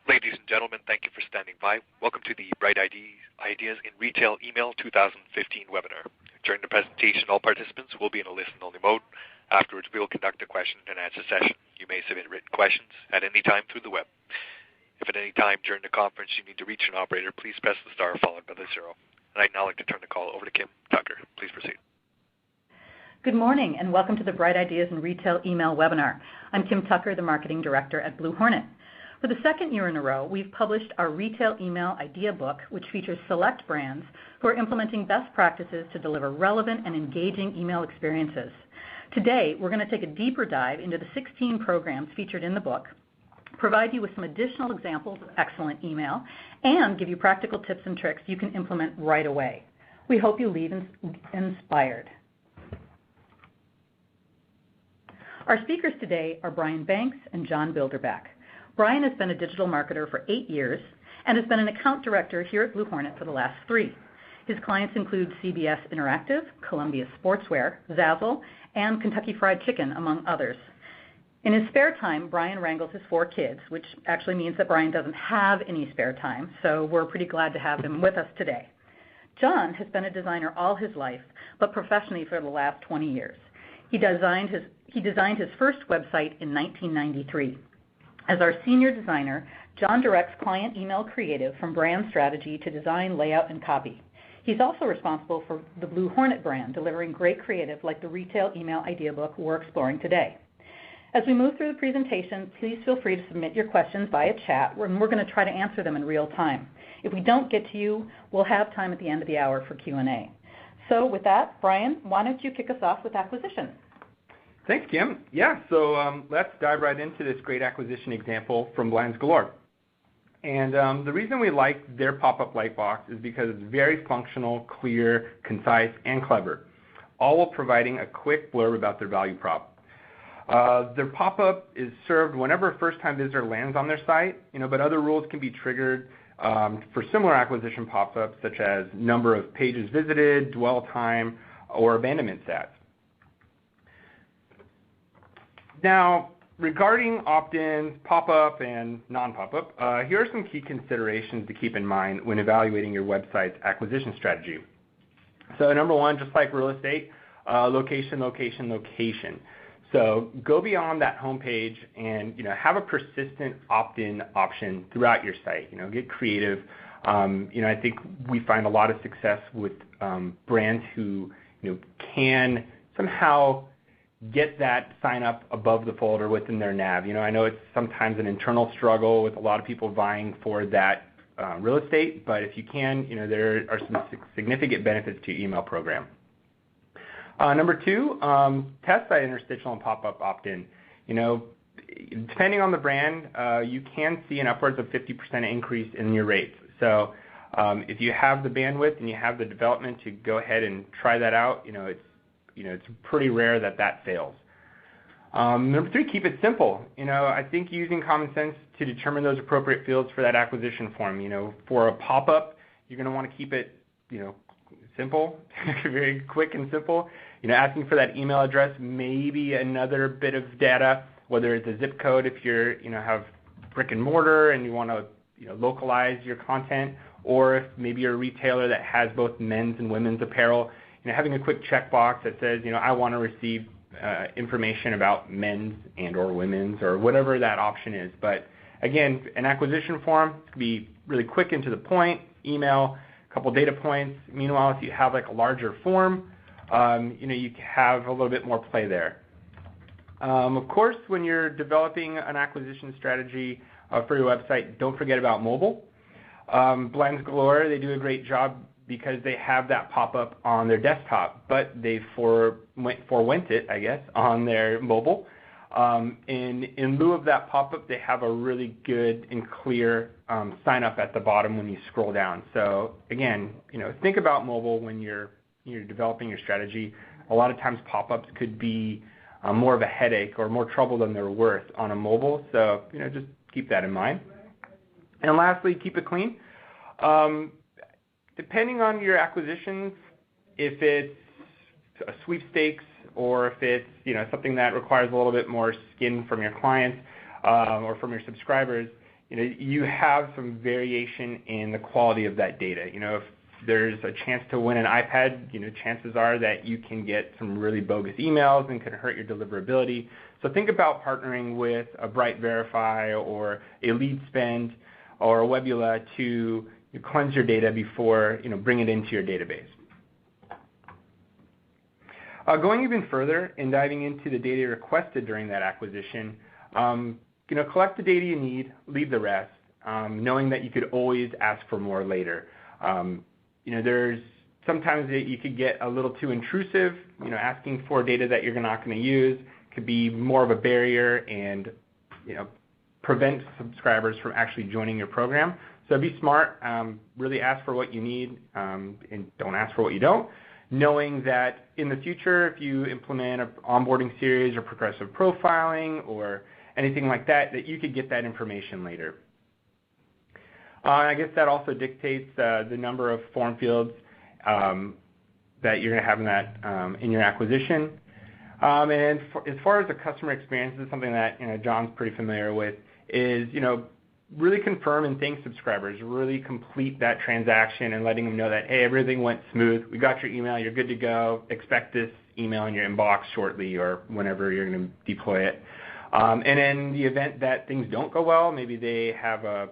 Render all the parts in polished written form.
Ladies and gentlemen, thank you for standing by. Welcome to the Bright Ideas in Retail Email 2015 webinar. During the presentation, all participants will be in a listen-only mode. Afterwards, we will conduct a question-and-answer session. You may submit written questions at any time through the web. If at any time during the conference you need to reach an operator, please press the star followed by the 0. And I'd now like to turn the call over to Kim Tucker. Please proceed. Good morning, and welcome to the Bright Ideas in Retail Email webinar. I'm Kim Tucker, the Marketing Director at Blue Hornet. For the second year in a row, we've published our Retail Email Idea Book, which features select brands who are implementing best practices to deliver relevant and engaging email experiences. Today, we're going to take a deeper dive into the 16 programs featured in the book, provide you with some additional examples of excellent email, and give you practical tips and tricks you can implement right away. We hope you leave inspired. Our speakers today are Brian Banks and John Bilderback. Brian has been a digital marketer for 8 years and has been an account director here at Blue Hornet for the last 3. His clients include CBS Interactive, Columbia Sportswear, Zazzle, and Kentucky Fried Chicken, among others. In his spare time, Brian wrangles his 4 kids, which actually means that Brian doesn't have any spare time, so we're pretty glad to have him with us today. John has been a designer all his life, but professionally for the last 20 years. He designed his first website in 1993. As our senior designer, John directs client email creative from brand strategy to design, layout, and copy. He's also responsible for the Blue Hornet brand, delivering great creative like the Retail Email Idea Book we're exploring today. As we move through the presentation, please feel free to submit your questions via chat, and we're going to try to answer them in real time. If we don't get to you, we'll have time at the end of the hour for Q&A. So with that, Brian, why don't you kick us off with acquisition? Thanks, Kim. Yeah, so let's dive right into this great acquisition example from Blinds Galore. And the reason we like their pop-up lightbox is because it's very functional, clear, concise, and clever, all while providing a quick blurb about their value prop. Their pop-up is served whenever a first-time visitor lands on their site, but other rules can be triggered for similar acquisition pop-ups, such as number of pages visited, dwell time, or abandonment stats. Now, regarding opt-ins, pop-up, and non-pop-up, here are some key considerations to keep in mind when evaluating your website's acquisition strategy. So number 1, just like real estate, location, location, location. So go beyond that homepage and have a persistent opt-in option throughout your site. Get creative. I think we find a lot of success with brands who can somehow get that sign up above the folder within their nav. I know it's sometimes an internal struggle with a lot of people vying for that real estate, but if you can, there are some significant benefits to your email program. Number 2, test that interstitial and pop-up opt-in. Depending on the brand, you can see an upwards of 50% increase in your rates. So if you have the bandwidth and you have the development to go ahead and try that out, it's pretty rare that fails. Number 3, keep it simple. I think using common sense to determine those appropriate fields for that acquisition form. For a pop-up, you're going to want to keep it, simple, very quick and simple. Asking for that email address, maybe another bit of data, whether it's a zip code if you're, have brick and mortar and you want to, localize your content, or if maybe you're a retailer that has both men's and women's apparel. Having a quick checkbox that says, I want to receive information about men's and or women's or whatever that option is. But again, an acquisition form can be really quick and to the point, email, a couple data points. Meanwhile, if you have like a larger form, you have a little bit more play there. Of course, when you're developing an acquisition strategy for your website, don't forget about mobile. Blinds Galore, they do a great job because they have that pop-up on their desktop, but they forewent it, I guess, on their mobile. In lieu of that pop-up, they have a really good and clear sign-up at the bottom when you scroll down. So again, think about mobile when you're developing your strategy. A lot of times pop-ups could be more of a headache or more trouble than they're worth on a mobile. So just keep that in mind. And lastly, keep it clean. Depending on your acquisitions, if it's a sweepstakes or if it's something that requires a little bit more skin from your clients or from your subscribers, you have some variation in the quality of that data. If there's a chance to win an iPad, chances are that you can get some really bogus emails and can hurt your deliverability. So think about partnering with a BrightVerify or a LeadSpend or a Webula to cleanse your data before bring it into your database. Going even further and diving into the data requested during that acquisition, collect the data you need, leave the rest, knowing that you could always ask for more later. There's sometimes that you could get a little too intrusive. Asking for data that you're not going to use could be more of a barrier and prevent subscribers from actually joining your program. So be smart. Really ask for what you need, and don't ask for what you don't. Knowing that in the future, if you implement an onboarding series or progressive profiling or anything like that, that you could get that information later. I guess that also dictates the number of form fields that you're going to have in your acquisition. And as far as the customer experience, this is something that John's pretty familiar with, is really confirm and thank subscribers, really complete that transaction and letting them know that, hey, everything went smooth. We got your email. You're good to go. Expect this email in your inbox shortly or whenever you're going to deploy it. And in the event that things don't go well, maybe they have a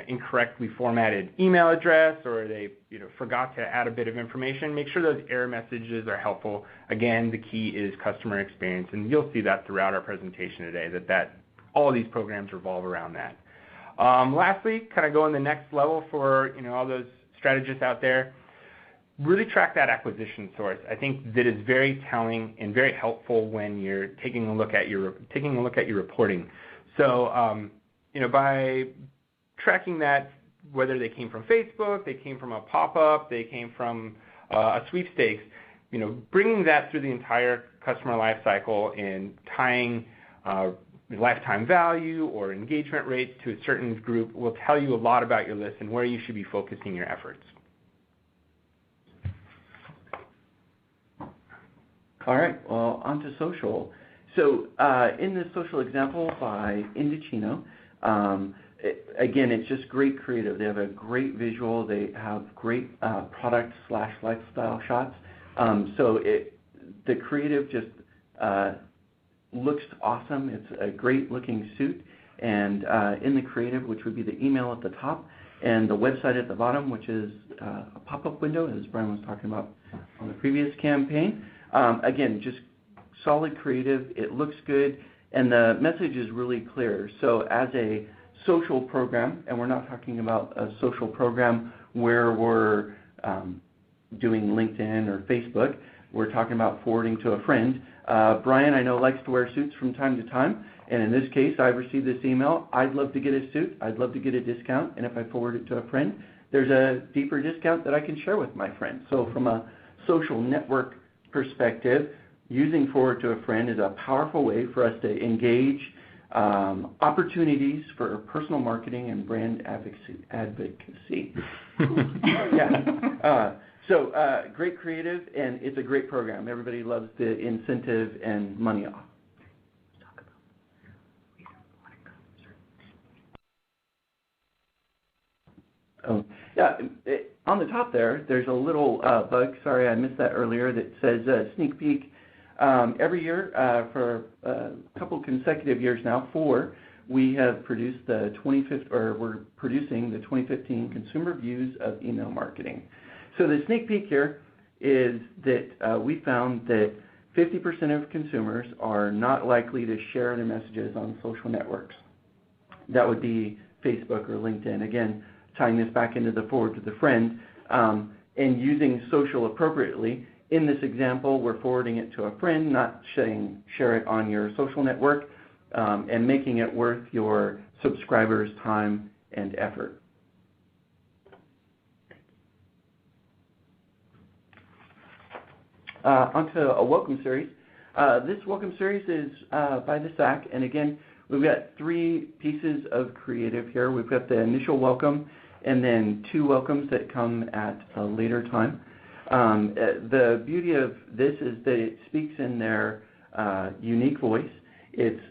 incorrectly formatted email address or they forgot to add a bit of information, make sure those error messages are helpful. Again, the key is customer experience, and you'll see that throughout our presentation today, that all of these programs revolve around that. Lastly, kind of going the next level for all those strategists out there, really track that acquisition source. I think that is very telling and very helpful when you're taking a look at your reporting. So by tracking that, whether they came from Facebook, they came from a pop-up, they came from a sweepstakes, bringing that through the entire customer life cycle and tying lifetime value or engagement rates to a certain group will tell you a lot about your list and where you should be focusing your efforts. All right, well, on to social. So in this social example by Indochino, again, it's just great creative. They have a great visual. They have great product/lifestyle shots. So the creative just looks awesome. It's a great looking suit. And in the creative, which would be the email at the top and the website at the bottom, which is a pop-up window, as Brian was talking about on the previous campaign. Again, just solid creative. It looks good. And the message is really clear. So as a social program, and we're not talking about a social program where we're doing LinkedIn or Facebook, we're talking about forwarding to a friend. Brian, I know, likes to wear suits from time to time, and in this case, I received this email. I'd love to get a suit. I'd love to get a discount, and if I forward it to a friend, there's a deeper discount that I can share with my friend. So from a social network perspective, using forward to a friend is a powerful way for us to engage opportunities for personal marketing and brand advocacy. So great creative, and it's a great program. Everybody loves the incentive and money off. Oh, yeah. On the top there's a little bug. Sorry, I missed that earlier. That says sneak peek. Every year for a couple consecutive years now, we have produced we're producing the 2015 Consumer Views of Email Marketing. So the sneak peek here is that we found that 50% of consumers are not likely to share their messages on social networks. That would be Facebook or LinkedIn. Again, tying this back into the forward to the friend and using social appropriately. In this example, we're forwarding it to a friend, not saying share it on your social network, and making it worth your subscribers' time and effort. Onto a welcome series. This welcome series is by the SAC, and again, we've got 3 pieces of creative here. We've got the initial welcome, and then 2 welcomes that come at a later time. The beauty of this is that it speaks in their unique voice. It's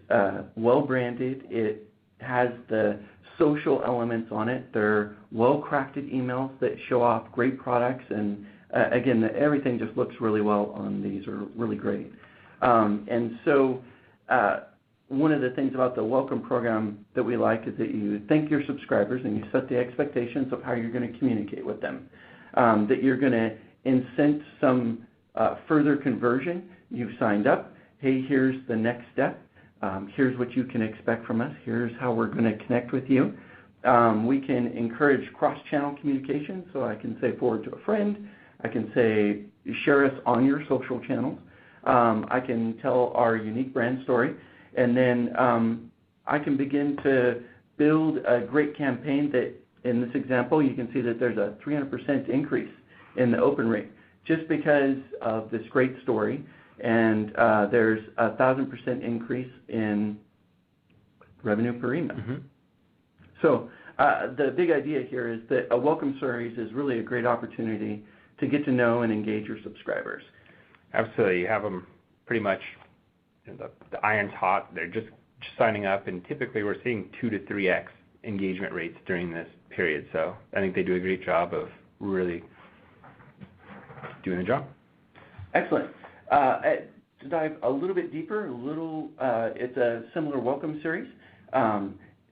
well branded. It has the social elements on it. They're well-crafted emails that show off great products, and again, everything just looks really well on these, are really great. And so one of the things about the welcome program that we like is that you thank your subscribers and you set the expectations of how you're going to communicate with them, that you're going to incent some further conversion. You've signed up. Hey, here's the next step. Here's what you can expect from us. Here's how we're going to connect with you. We can encourage cross-channel communication, so I can say forward to a friend. I can say share us on your social channels. I can tell our unique brand story, and then I can begin to build a great campaign that, in this example, you can see that there's a 300% increase in the open rate just because of this great story. And there's a 1,000% increase in revenue per email. Mm-hmm. So the big idea here is that a welcome series is really a great opportunity to get to know and engage your subscribers. Absolutely. You have them pretty much, the iron's hot. They're just signing up, and typically we're seeing 2 to 3x engagement rates during this period. So I think they do a great job of really doing the job. Excellent. To dive a little bit deeper, it's a similar welcome series.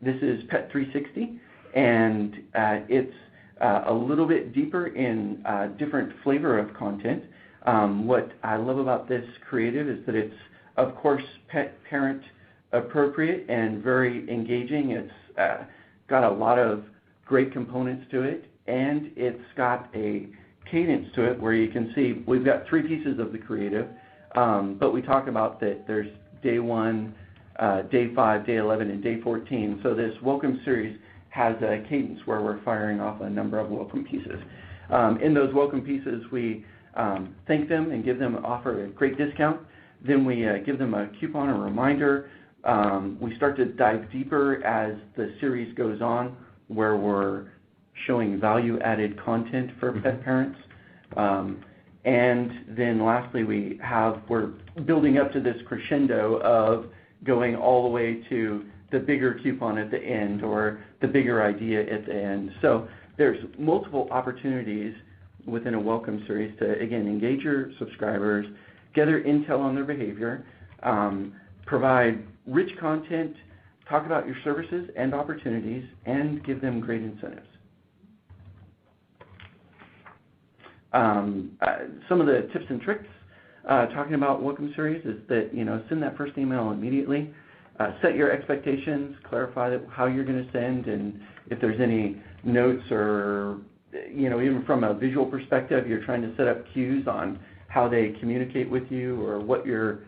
This is Pet 360, and it's a little bit deeper in different flavor of content. What I love about this creative is that it's, of course, pet parent appropriate and very engaging. It's got a lot of great components to it, and it's got a cadence to it where you can see we've got 3 pieces of the creative, but we talk about that there's day 1, day 5, day 11, and day 14. So this welcome series has a cadence where we're firing off a number of welcome pieces. In those welcome pieces, we thank them and offer a great discount. Then we give them a coupon, a reminder. We start to dive deeper as the series goes on, where we're showing value-added content for pet parents. And then lastly, we're building up to this crescendo of going all the way to the bigger coupon at the end or the bigger idea at the end. So there's multiple opportunities within a welcome series to, again, engage your subscribers, gather intel on their behavior, provide rich content, talk about your services and opportunities, and give them great incentives. Some of the tips and tricks talking about welcome series is that, send that first email immediately. Set your expectations, clarify how you're going to send, and if there's any notes or, even from a visual perspective, you're trying to set up cues on how they communicate with you or what your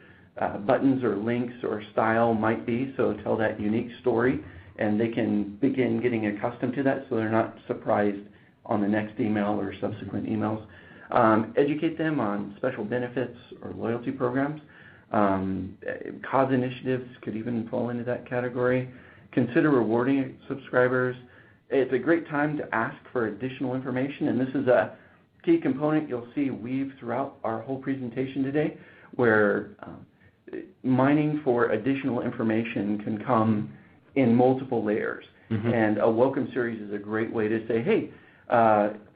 buttons or links or style might be. So tell that unique story, and they can begin getting accustomed to that so they're not surprised on the next email or subsequent emails. Educate them on special benefits or loyalty programs. Cause initiatives could even fall into that category. Consider rewarding subscribers. It's a great time to ask for additional information, and this is a key component you'll see weave throughout our whole presentation today, where mining for additional information can come in multiple layers. Mm-hmm. And a welcome series is a great way to say, hey,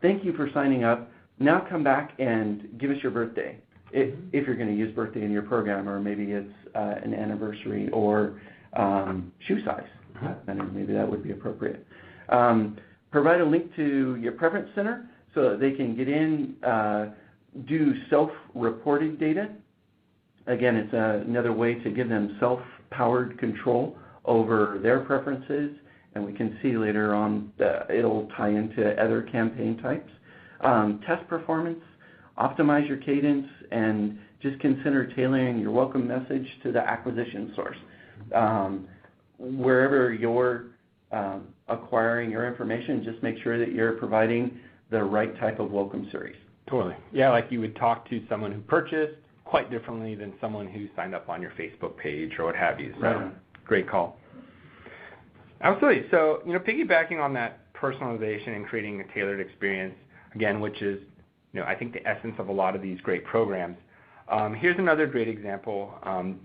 thank you for signing up. Now come back and give us your birthday, if you're going to use birthday in your program, or maybe it's an anniversary or shoe size. And maybe that would be appropriate. Provide a link to your preference center so that they can get in, do self-reported data. Again, it's another way to give them self-powered control over their preferences, and we can see later on that it'll tie into other campaign types. Test performance, optimize your cadence, and just consider tailoring your welcome message to the acquisition source. Wherever you're acquiring your information, just make sure that you're providing the right type of welcome series. Totally. Yeah, like you would talk to someone who purchased quite differently than someone who signed up on your Facebook page or what have you. So, right. Great call. Absolutely. So, piggybacking on that personalization and creating a tailored experience, again, which is, I think the essence of a lot of these great programs. Here's another great example,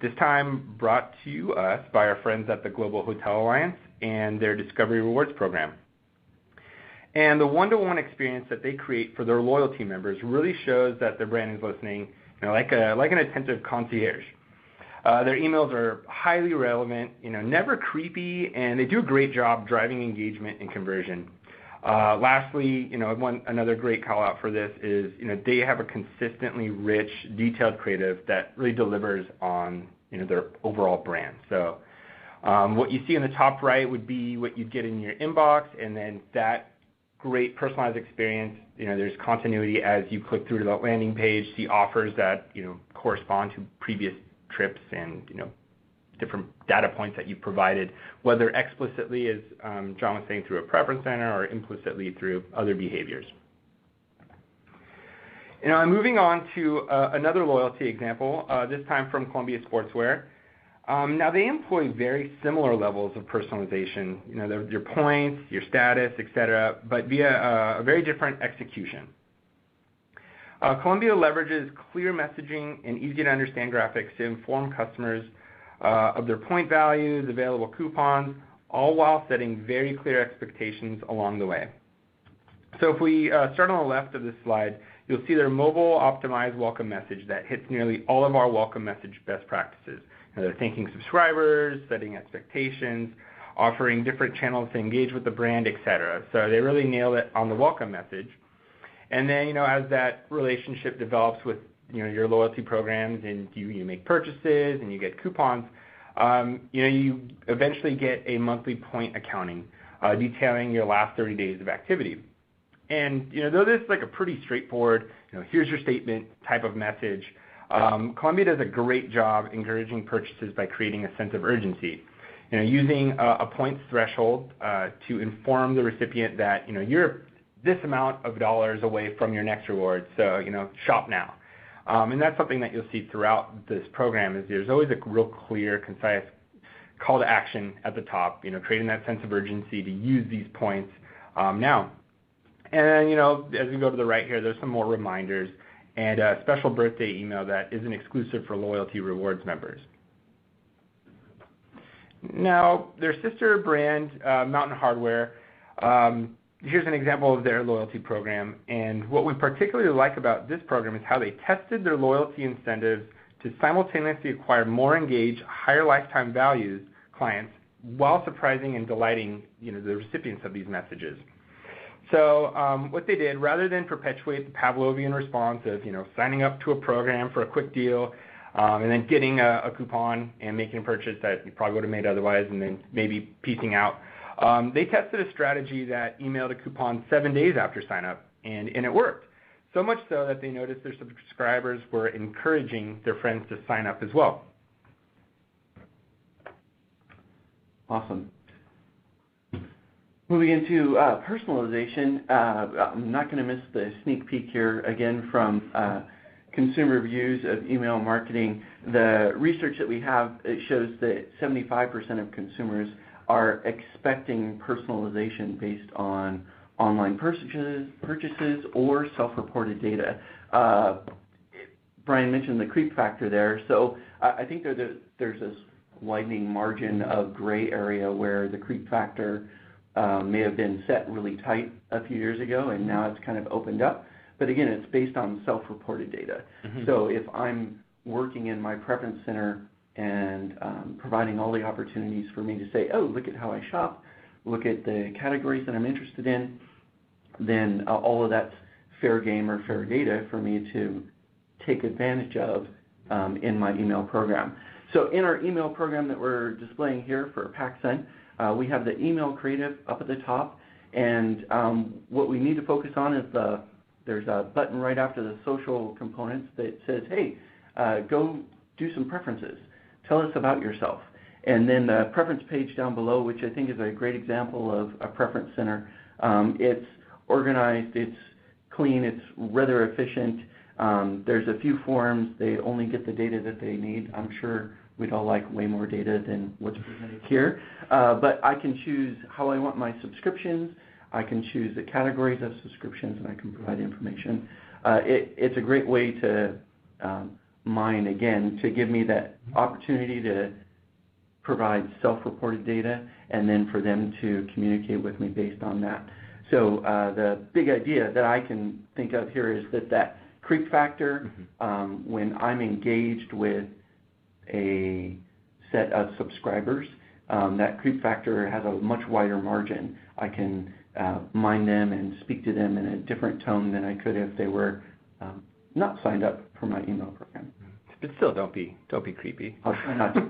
this time brought to us by our friends at the Global Hotel Alliance and their Discovery Rewards program. And the one-to-one experience that they create for their loyalty members really shows that their brand is listening, like an attentive concierge. Their emails are highly relevant, never creepy, and they do a great job driving engagement and conversion. Lastly, another great call out for this is, they have a consistently rich, detailed creative that really delivers on, their overall brand. So what you see in the top right would be what you'd get in your inbox, and then that great personalized experience, there's continuity as you click through to the landing page, see offers that, correspond to previous trips and, different data points that you provided, whether explicitly, as John was saying, through a preference center or implicitly through other behaviors. Moving on to another loyalty example, this time from Columbia Sportswear. Now, they employ very similar levels of personalization, your points, your status, etc., but via a very different execution. Columbia leverages clear messaging and easy-to-understand graphics to inform customers of their point values, available coupons, all while setting very clear expectations along the way. So if we start on the left of this slide, you'll see their mobile-optimized welcome message that hits nearly all of our welcome message best practices. They're thanking subscribers, setting expectations, offering different channels to engage with the brand, etc. So they really nail it on the welcome message. And then, as that relationship develops with, your loyalty programs and you make purchases and you get coupons, you eventually get a monthly point accounting detailing your last 30 days of activity. And, though this is like a pretty straightforward, here's your statement type of message, Columbia does a great job encouraging purchases by creating a sense of urgency. Using a points threshold to inform the recipient that, you're this amount of dollars away from your next reward, so, shop now. And that's something that you'll see throughout this program is there's always a real clear, concise call to action at the top, creating that sense of urgency to use these points now. And, as we go to the right here, there's some more reminders and a special birthday email that isn't exclusive for Loyalty Rewards members. Now, their sister brand, Mountain Hardwear, here's an example of their loyalty program. And what we particularly like about this program is how they tested their loyalty incentives to simultaneously acquire more engaged, higher lifetime values clients while surprising and delighting the recipients of these messages. So what they did, rather than perpetuate the Pavlovian response of signing up to a program for a quick deal and then getting a coupon and making a purchase that you probably would have made otherwise and then maybe piecing out, they tested a strategy that emailed a coupon 7 days after sign up, and it worked. So much so that they noticed their subscribers were encouraging their friends to sign up as well. Awesome. Moving into personalization, I'm not going to miss the sneak peek here again from consumer reviews of email marketing. The research that we have, it shows that 75% of consumers are expecting personalization based on online purchases or self-reported data. Brian mentioned the creep factor there, so I think there's this widening margin of gray area where the creep factor may have been set really tight a few years ago, and now it's kind of opened up. But again, it's based on self-reported data. Mm-hmm. So if I'm working in my preference center and providing all the opportunities for me to say, oh, look at how I shop, look at the categories that I'm interested in, then all of that's fair game or fair data for me to take advantage of in my email program. So in our email program that we're displaying here for PacSun, we have the email creative up at the top, and what we need to focus on is there's a button right after the social components that says, hey, go do some preferences. Tell us about yourself. And then the preference page down below, which I think is a great example of a preference center. It's organized, it's clean, it's rather efficient. There's a few forms. They only get the data that they need. I'm sure we'd all like way more data than what's presented here. But I can choose how I want my subscriptions. I can choose the categories of subscriptions, and I can provide information. It's a great way to mine, again, to give me that opportunity to provide self-reported data, and then for them to communicate with me based on that. So the big idea that I can think of here is that creep factor, when I'm engaged with a set of subscribers, that creep factor has a much wider margin. I can mine them and speak to them in a different tone than I could if they were not signed up for my email program. But still, don't be creepy. I'll try not to.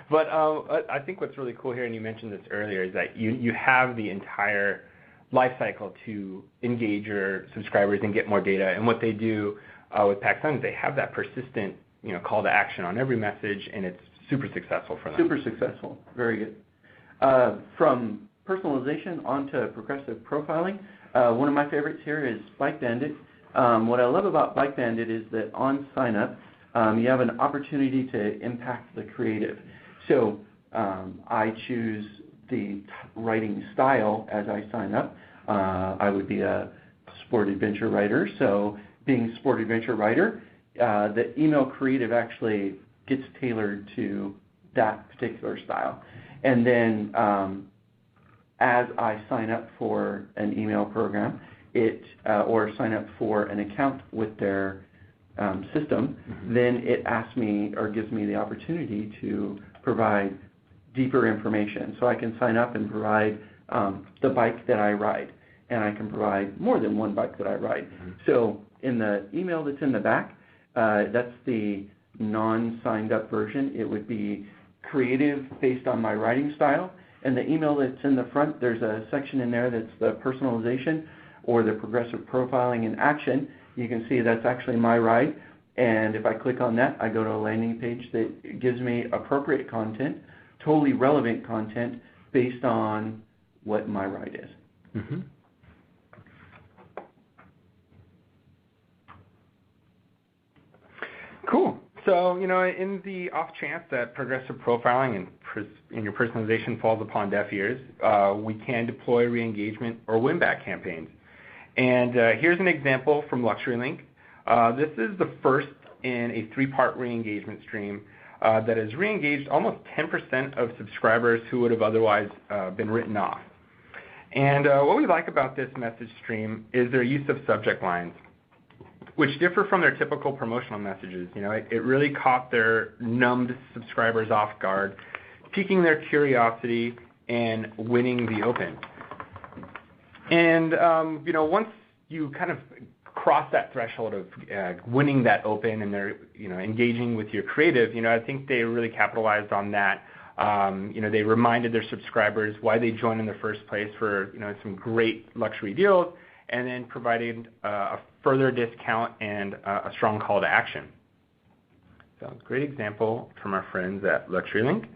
But I think what's really cool here, and you mentioned this earlier, is that you have the entire life cycle to engage your subscribers and get more data. And what they do with PacSun is they have that persistent, call to action on every message, and it's super successful for them. Super successful. Very good. From personalization onto progressive profiling, one of my favorites here is Bike Bandit. What I love about Bike Bandit is that on sign up, you have an opportunity to impact the creative. So I choose the writing style as I sign up. I would be a sport adventure writer, so being a sport adventure writer, the email creative actually gets tailored to that particular style. And then as I sign up for an email program, or sign up for an account with their system, then it asks me or gives me the opportunity to provide deeper information. So I can sign up and provide the bike that I ride, and I can provide more than one bike that I ride. So in the email that's in the back, that's the non-signed up version. It would be creative based on my writing style. And the email that's in the front, there's a section in there that's the personalization or the progressive profiling in action. You can see that's actually my ride. And if I click on that, I go to a landing page that gives me appropriate content, totally relevant content based on what my ride is. Cool. So, in the off chance that progressive profiling and your personalization falls upon deaf ears, we can deploy re-engagement or win-back campaigns. And here's an example from LuxuryLink. This is the first in a 3-part re-engagement stream that has re-engaged almost 10% of subscribers who would have otherwise been written off. And what we like about this message stream is their use of subject lines, which differ from their typical promotional messages. It really caught their numbed subscribers off guard, piquing their curiosity and winning the open. And once you kind of cross that threshold of winning that open and they're engaging with your creative, I think they really capitalized on that. They reminded their subscribers why they joined in the first place for some great luxury deals, and then provided a further discount and a strong call to action. So great example from our friends at LuxuryLink.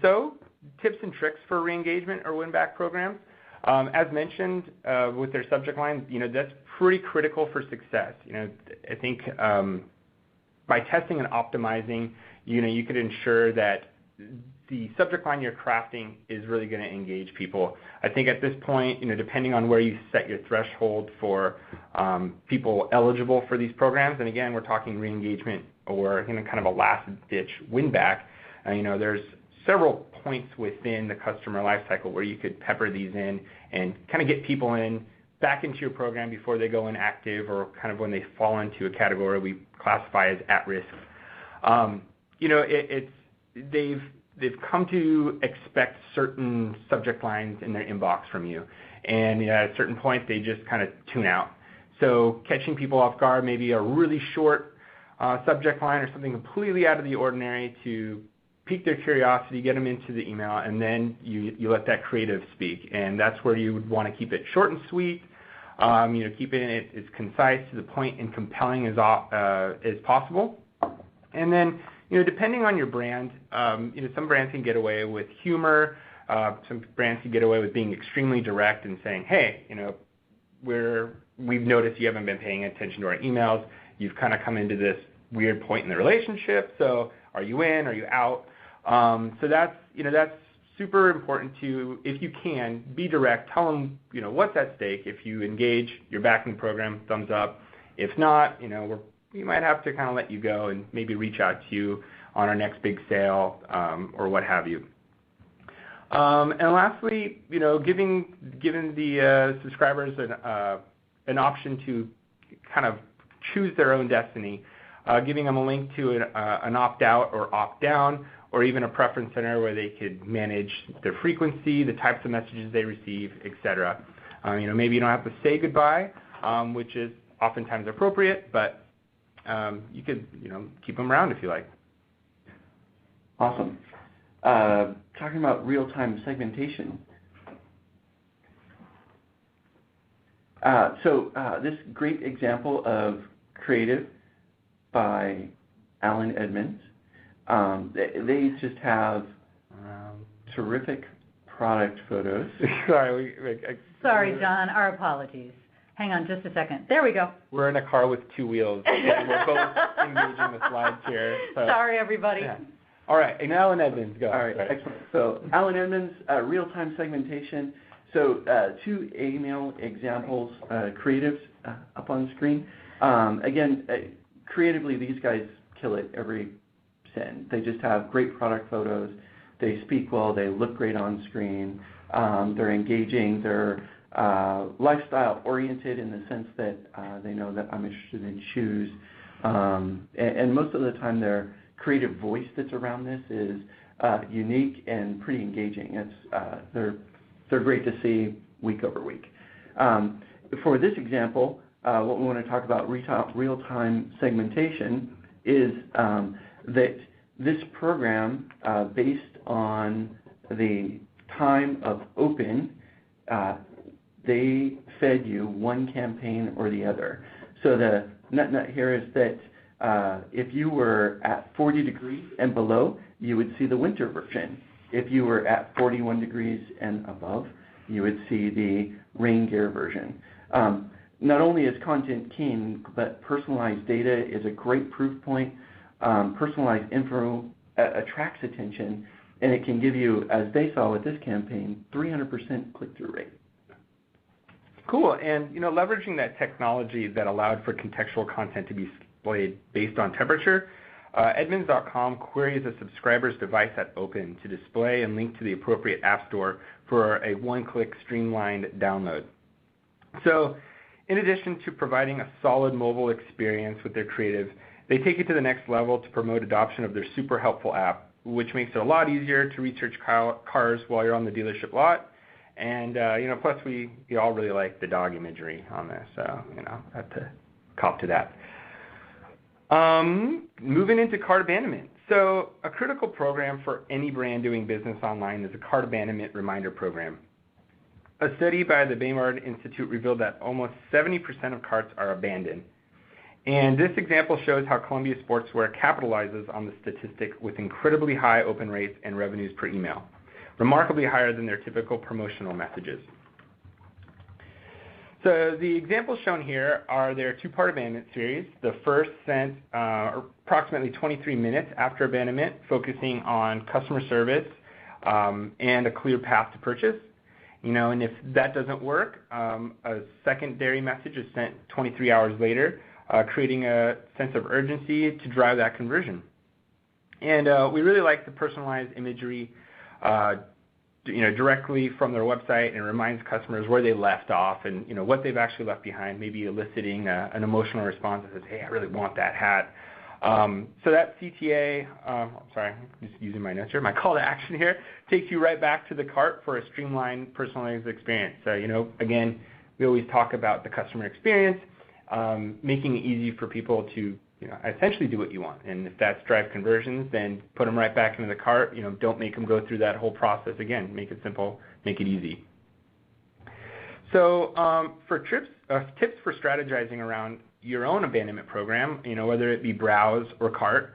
So tips and tricks for re-engagement or win-back programs. As mentioned with their subject line, that's pretty critical for success. I think by testing and optimizing, you could ensure that the subject line you're crafting is really going to engage people. I think at this point, depending on where you set your threshold for people eligible for these programs, and again, we're talking re-engagement or kind of a last-ditch win-back, there's several points within the customer lifecycle where you could pepper these in and kind of get people back into your program before they go inactive or kind of when they fall into a category we classify as at risk. They've come to expect certain subject lines in their inbox from you, and at a certain point they just kind of tune out. So catching people off guard, maybe a really short subject line or something completely out of the ordinary to pique their curiosity, get them into the email, and then you let that creative speak. And that's where you would want to keep it short and sweet, keeping it as concise, to the point, and compelling as possible. And then, depending on your brand, some brands can get away with humor. Some brands can get away with being extremely direct and saying, hey, we've noticed you haven't been paying attention to our emails. You've kind of come into this weird point in the relationship. So are you in? Are you out? So that's super important to, if you can, be direct. Tell them, what's at stake. If you engage, you're back in the program, thumbs up. If not, we might have to kind of let you go and maybe reach out to you on our next big sale, or what have you. And lastly, giving the subscribers an option to kind of choose their own destiny, giving them a link to an opt-out or opt-down, or even a preference center where they could manage their frequency, the types of messages they receive, etc. Maybe you don't have to say goodbye, which is oftentimes appropriate, but you could, keep them around if you like. Awesome. Talking about real-time segmentation. This great example of creative by Alan Edmonds. They just have terrific product photos. Sorry, John. Our apologies. Hang on just a second. There we go. We're in a car with two wheels, and we're both engaging the slides here. So. Sorry, everybody. Yeah. All right, and Alan Edmonds, go. All right, excellent. So Alan Edmonds, real-time segmentation. So 2 email examples, creatives up on the screen. Again, creatively, these guys kill it every send. They just have great product photos. They speak well. They look great on screen. They're engaging. They're lifestyle-oriented in the sense that they know that I'm interested in shoes. And most of the time, their creative voice that's around this is unique and pretty engaging. They're great to see week over week. For this example, what we want to talk about real-time segmentation is that this program, based on the time of open, they fed you one campaign or the other. So the nut here is that if you were at 40 degrees and below, you would see the winter version. If you were at 41 degrees and above, you would see the rain gear version. Not only is content king, but personalized data is a great proof point. Personalized info attracts attention, and it can give you, as they saw with this campaign, 300% click-through rate. Cool, and leveraging that technology that allowed for contextual content to be displayed based on temperature, Edmunds.com queries a subscriber's device at open to display and link to the appropriate app store for a one-click streamlined download. So, in addition to providing a solid mobile experience with their creative, they take it to the next level to promote adoption of their super helpful app, which makes it a lot easier to research cars while you're on the dealership lot. And plus we all really like the dog imagery on this, so I have to cop to that. Moving into cart abandonment. So a critical program for any brand doing business online is a cart abandonment reminder program. A study by the Baymard Institute revealed that almost 70% of carts are abandoned. And this example shows how Columbia Sportswear capitalizes on the statistic with incredibly high open rates and revenues per email, remarkably higher than their typical promotional messages. So the examples shown here are their 2-part abandonment series. The first sent approximately 23 minutes after abandonment, focusing on customer service and a clear path to purchase. And if that doesn't work, a secondary message is sent 23 hours later, creating a sense of urgency to drive that conversion. And we really like the personalized imagery directly from their website, and it reminds customers where they left off and what they've actually left behind, maybe eliciting an emotional response that says, hey, I really want that hat. So that CTA, I'm just using my notes here, my call to action here, takes you right back to the cart for a streamlined, personalized experience. So, again, we always talk about the customer experience, making it easy for people to essentially do what you want. And if that's drive conversions, then put them right back into the cart. Don't make them go through that whole process again. Make it simple, make it easy. So for tips for strategizing around your own abandonment program, whether it be browse or cart,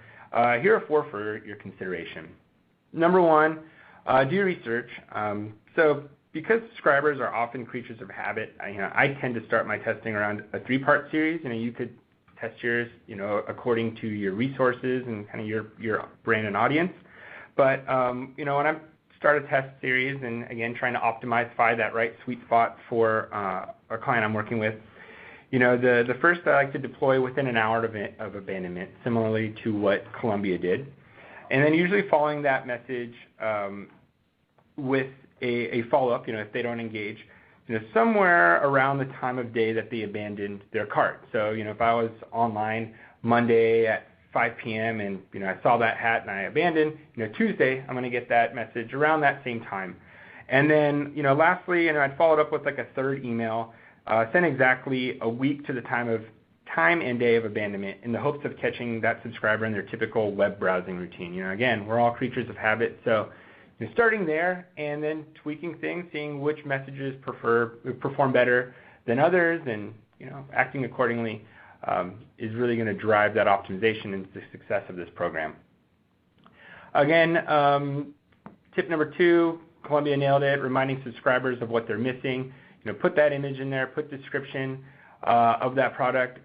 here are 4 for your consideration. Number 1, do your research. So because subscribers are often creatures of habit, I tend to start my testing around a 3-part series. You could test yours, according to your resources and kind of your brand and audience. But, when I start a test series and, again, trying to optimize that right sweet spot for a client I'm working with, the first I like to deploy within an hour of abandonment, similarly to what Columbia did. And then usually following that message with a follow-up, if they don't engage, somewhere around the time of day that they abandoned their cart. So, if I was online Monday at 5 p.m. and, I saw that hat and I abandoned, Tuesday I'm going to get that message around that same time. And then, lastly, I'd followed up with like a third email, sent exactly a week to the time and day of abandonment in the hopes of catching that subscriber in their typical web browsing routine. Again, we're all creatures of habit, so starting there and then tweaking things, seeing which messages perform better than others, and acting accordingly is really going to drive that optimization and the success of this program. Again, tip number 2, Columbia nailed it, reminding subscribers of what they're missing. Put that image in there, put description of that product.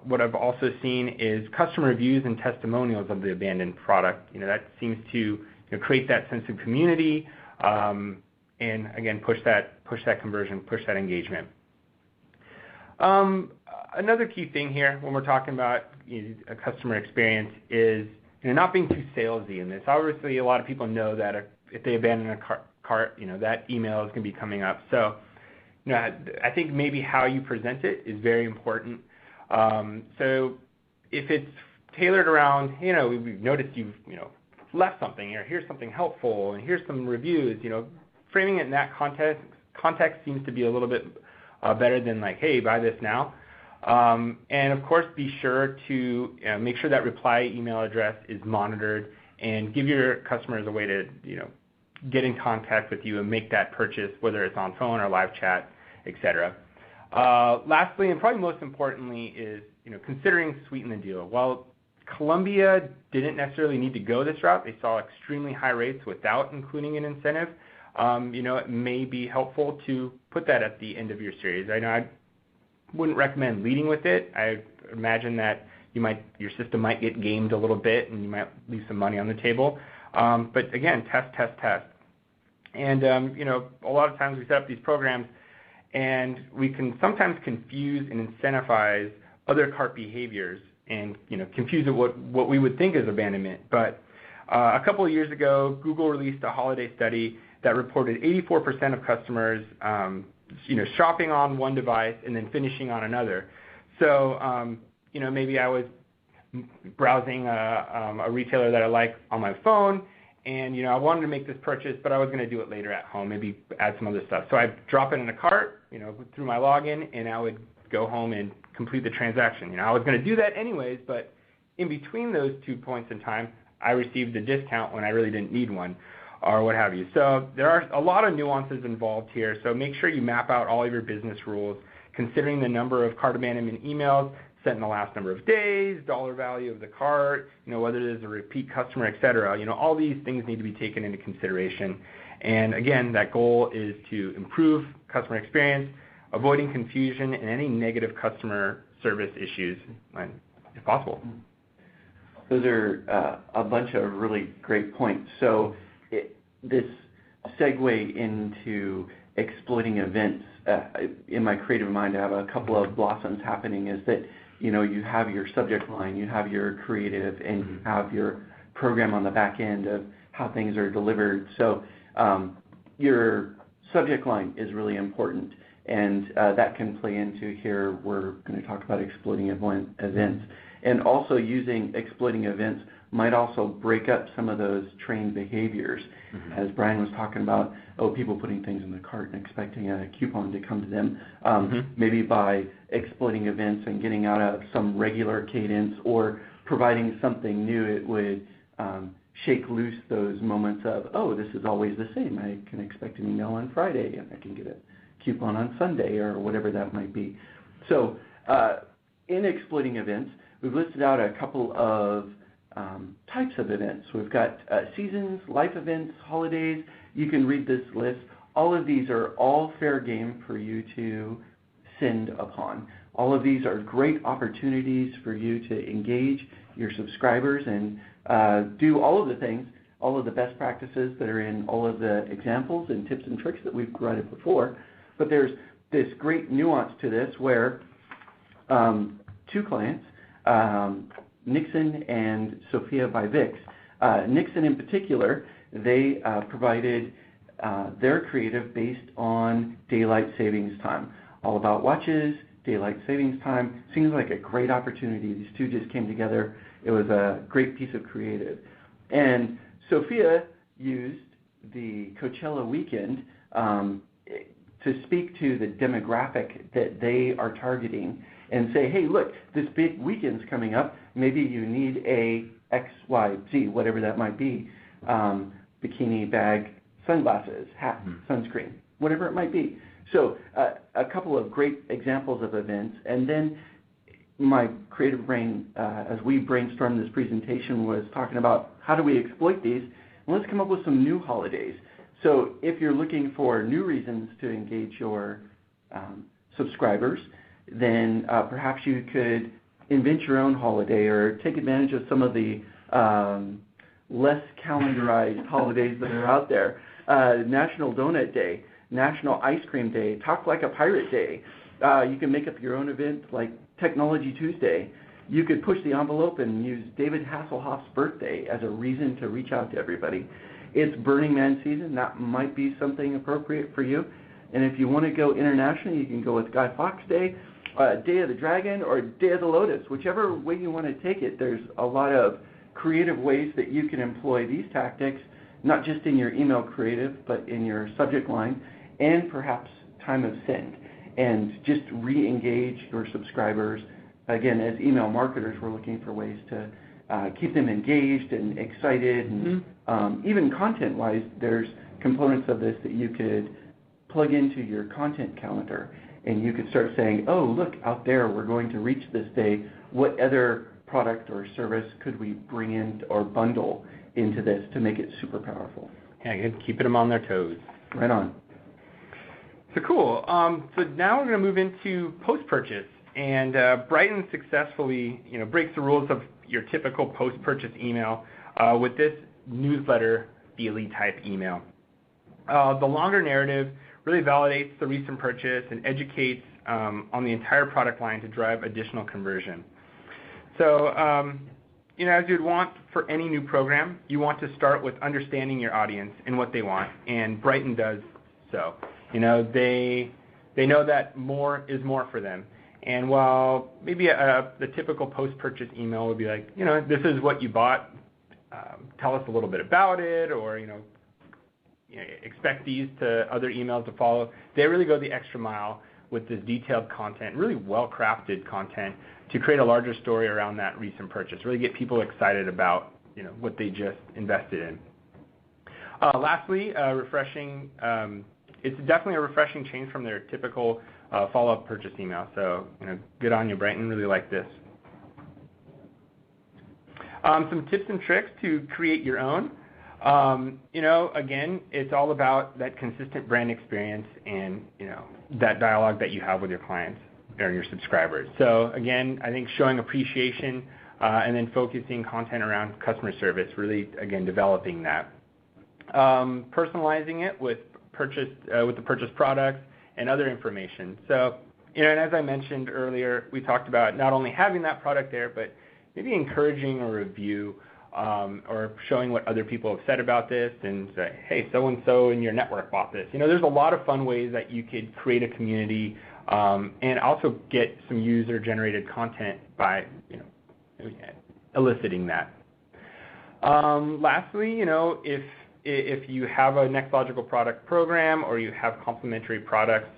What I've also seen is customer reviews and testimonials of the abandoned product. That seems to create that sense of community, and again, push that conversion, push that engagement. Another key thing here when we're talking about a customer experience is not being too salesy in this. Obviously, a lot of people know that if they abandon a cart, that email is going to be coming up. So, I think maybe how you present it is very important. So, if it's tailored around, we've noticed you've left something, or here's something helpful, and here's some reviews, framing it in that context seems to be a little bit better than like, hey, buy this now. And of course, be sure to make sure that reply email address is monitored, and give your customers a way to get in contact with you and make that purchase, whether it's on phone or live chat, etc. Lastly, and probably most importantly, is considering sweeten the deal. While Columbia didn't necessarily need to go this route, they saw extremely high rates without including an incentive. It may be helpful to put that at the end of your series. I know I wouldn't recommend leading with it. I imagine that your system might get gamed a little bit, and you might leave some money on the table. But again, test. And a lot of times we set up these programs, and we can sometimes confuse and incentivize other cart behaviors, and confuse it what we would think is abandonment. But a couple of years ago, Google released a holiday study that reported 84% of customers shopping on one device and then finishing on another. So maybe I was browsing a retailer that I like on my phone, and I wanted to make this purchase, but I was going to do it later at home, maybe add some other stuff. So I'd drop it in a cart, through my login, and I would go home and complete the transaction. I was going to do that anyways, but in between those 2 points in time, I received a discount when I really didn't need one, or what have you. So there are a lot of nuances involved here, so make sure you map out all of your business rules, considering the number of cart abandonment emails sent in the last number of days, dollar value of the cart, whether it is a repeat customer, etc. All these things need to be taken into consideration. And again, that goal is to improve customer experience, avoiding confusion and any negative customer service issues, if possible. Those are a bunch of really great points. So this segue into exploiting events, in my creative mind, I have a couple of blossoms happening, is that you have your subject line, you have your creative, and you have your program on the back end of how things are delivered. So your subject line is really important, and that can play into here. We're going to talk about exploiting events, and also using exploiting events might also break up some of those trained behaviors. As Brian was talking about, people putting things in the cart and expecting a coupon to come to them. Maybe by exploiting events and getting out of some regular cadence, or providing something new, it would shake loose those moments of, this is always the same. I can expect an email on Friday, and I can get a coupon on Sunday, or whatever that might be. So in exploiting events, we've listed out a couple of types of events. We've got seasons, life events, holidays. You can read this list. All of these are all fair game for you to send upon. All of these are great opportunities for you to engage your subscribers and do all of the things, all of the best practices that are in all of the examples and tips and tricks that we've provided before. But there's this great nuance to this where two clients, Nixon and Sophia by Vix, Nixon in particular, they provided their creative based on daylight savings time. All About Watches, daylight savings time. Seems like a great opportunity. These two just came together. It was a great piece of creative. And Sophia used the Coachella weekend to speak to the demographic that they are targeting and say, hey, look, this big weekend's coming up. Maybe you need a X, Y, Z, whatever that might be, bikini, bag, sunglasses, hat, sunscreen, whatever it might be. So a couple of great examples of events. And then my creative brain, as we brainstormed this presentation, was talking about how do we exploit these. And let's come up with some new holidays. So if you're looking for new reasons to engage your subscribers, then perhaps you could invent your own holiday or take advantage of some of the less calendarized holidays that are out there. National Donut Day, National Ice Cream Day, Talk Like a Pirate Day. You can make up your own event like Technology Tuesday. You could push the envelope and use David Hasselhoff's birthday as a reason to reach out to everybody. It's Burning Man season. That might be something appropriate for you. And if you want to go internationally, you can go with Guy Fawkes Day, Day of the Dragon, or Day of the Lotus. Whichever way you want to take it, there's a lot of creative ways that you can employ these tactics, not just in your email creative, but in your subject line and perhaps time of send. And just re-engage your subscribers. Again, as email marketers, we're looking for ways to keep them engaged and excited. And even content-wise, there's components of this that you could plug into your content calendar. And you could start saying, oh, look, out there, we're going to reach this day. What other product or service could we bring in or bundle into this to make it super powerful? Yeah, good. Keeping them on their toes. Right on. So cool. So now we're going to move into post-purchase. And Brighton successfully, breaks the rules of your typical post-purchase email with this newsletter feely type email. The longer narrative really validates the recent purchase and educates on the entire product line to drive additional conversion. So, as you'd want for any new program, you want to start with understanding your audience and what they want, and Brighton does so. They know that more is more for them. And while maybe the typical post-purchase email would be like, this is what you bought, tell us a little bit about it, or, expect these to other emails to follow, they really go the extra mile with this detailed content, really well-crafted content to create a larger story around that recent purchase, really get people excited about, what they just invested in. Lastly, refreshing, it's definitely a refreshing change from their typical follow-up purchase email. So, good on you, Brighton. Really like this. Some tips and tricks to create your own. Again, it's all about that consistent brand experience and, that dialogue that you have with your clients or your subscribers. So, again, I think showing appreciation and then focusing content around customer service, really, again, developing that. Personalizing it with the purchase products and other information. So, and as I mentioned earlier, we talked about not only having that product there, but maybe encouraging a review or showing what other people have said about this and say, hey, so-and-so in your network bought this. There's a lot of fun ways that you could create a community and also get some user-generated content by, eliciting that. Lastly, if you have a next logical product program or you have complementary products,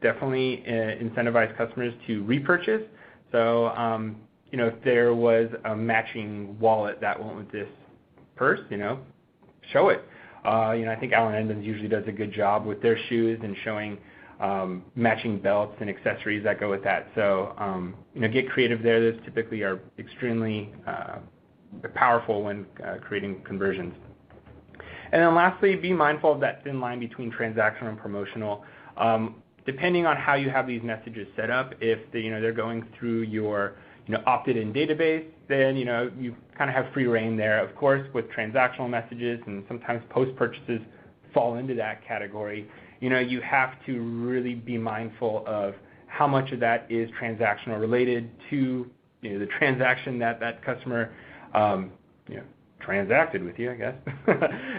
definitely incentivize customers to repurchase. So, if there was a matching wallet that went with this purse, show it. I think Allen Edmonds usually does a good job with their shoes and showing matching belts and accessories that go with that. So, get creative there. Those typically are extremely powerful when creating conversions. And then lastly, be mindful of that thin line between transactional and promotional. Depending on how you have these messages set up, if they're going through your opted-in database, then you kind of have free reign there. Of course, with transactional messages and sometimes post-purchases fall into that category, you have to really be mindful of how much of that is transactional related to the transaction that customer transacted with you, I guess,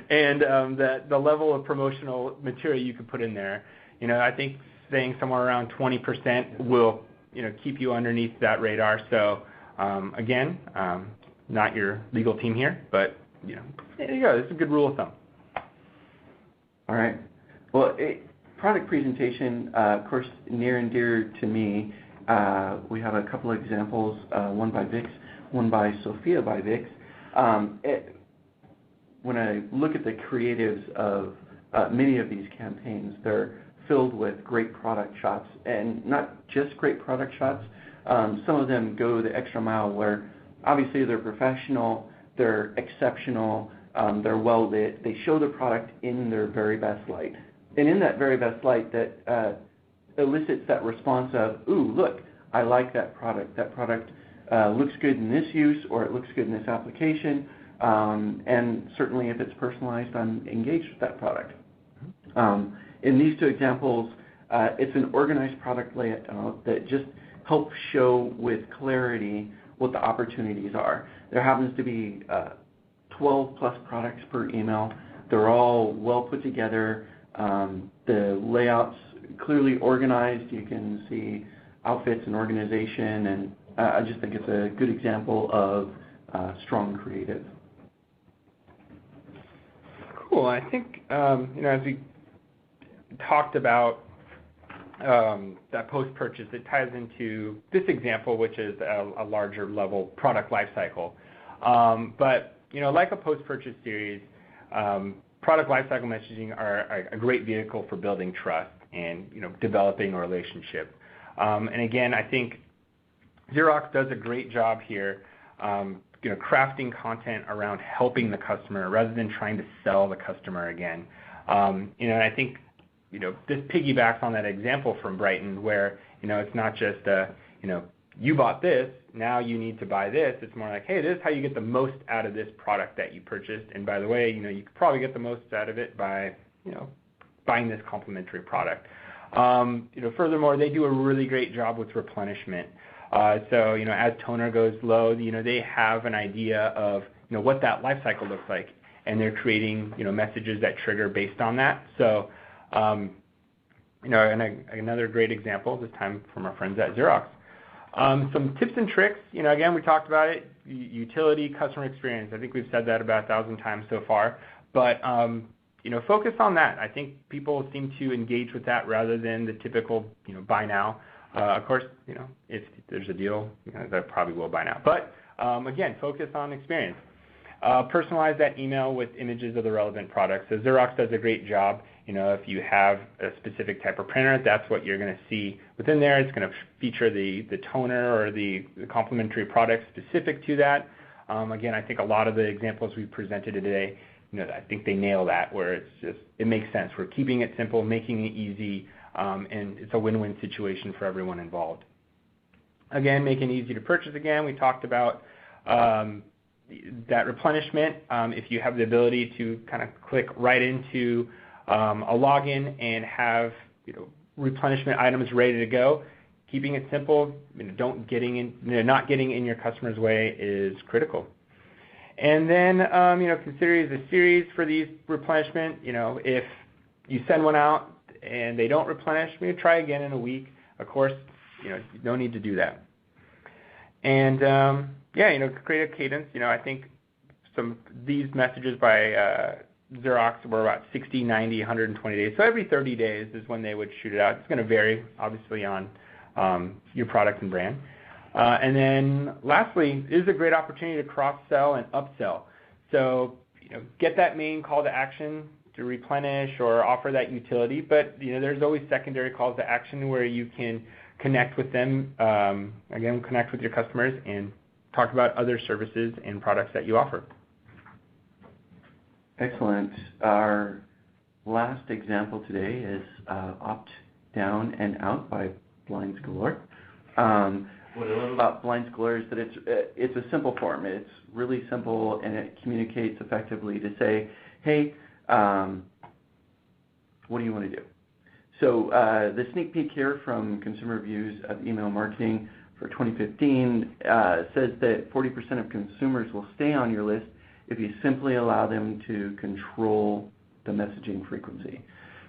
and the level of promotional material you could put in there. I think saying somewhere around 20% will keep you underneath that radar. So again, not your legal team here, but there you go. It's a good rule of thumb. All right. Well, product presentation, of course, near and dear to me. We have a couple of examples, one by Wix, one by Sophia by Wix. When I look at the creatives of many of these campaigns, they're filled with great product shots, and not just great product shots. Some of them go the extra mile where obviously they're professional, they're exceptional, they're well lit, they show the product in their very best light. And in that very best light, that elicits that response of, ooh, look, I like that product. That product looks good in this use, or it looks good in this application, and certainly if it's personalized, I'm engaged with that product. In these two examples, it's an organized product layout that just helps show with clarity what the opportunities are. There happens to be 12 plus products per email. They're all well put together. The layout's clearly organized. You can see outfits and organization, and I just think it's a good example of strong creative. Cool. I think as we talked about that post-purchase, it ties into this example, which is a larger level product lifecycle. But like a post-purchase series, product lifecycle messaging are a great vehicle for building trust and developing a relationship. And again, I think Xerox does a great job here, crafting content around helping the customer rather than trying to sell the customer again. And I think this piggybacks on that example from Brighton where it's not just you bought this, now you need to buy this. It's more like, hey, this is how you get the most out of this product that you purchased. And by the way, you could probably get the most out of it by buying this complementary product. Furthermore, they do a really great job with replenishment. So as toner goes low, they have an idea of what that life cycle looks like, and they're creating messages that trigger based on that. So and another great example this time from our friends at Xerox. Some tips and tricks. Again, we talked about it. Utility, customer experience. I think we've said that about 1,000 times so far. But focus on that. I think people seem to engage with that rather than the typical buy now. Of course, if there's a deal, that probably will buy now. But again, focus on experience. Personalize that email with images of the relevant products. So Xerox does a great job. If you have a specific type of printer, that's what you're going to see within there. It's going to feature the toner or the complementary product specific to that. Again, I think a lot of the examples we presented today, I think they nail that, where it makes sense. We're keeping it simple, making it easy, and it's a win-win situation for everyone involved. Again, making it easy to purchase. Again, we talked about that replenishment. If you have the ability to kind of click right into a login and have replenishment items ready to go, keeping it simple, not getting in your customer's way is critical. And then consider it as a series for these replenishment. If you send one out and they don't replenish, try again in a week. Of course, no need to do that. And create a cadence. I think these messages by Xerox were about 60, 90, 120 days. So every 30 days is when they would shoot it out. It's going to vary, obviously, on your product and brand. And then lastly, it is a great opportunity to cross-sell and upsell. So get that main call to action to replenish or offer that utility, but there's always secondary calls to action where you can connect with them, again, connect with your customers and talk about other services and products that you offer. Excellent. Our last example today is Opt Down and Out by Blinds Galore. What I love about Blinds Galore is that it's a simple form. It's really simple, and it communicates effectively to say, hey, what do you want to do? So the sneak peek here from Consumer Reviews of Email Marketing for 2015 says that 40% of consumers will stay on your list if you simply allow them to control the messaging frequency.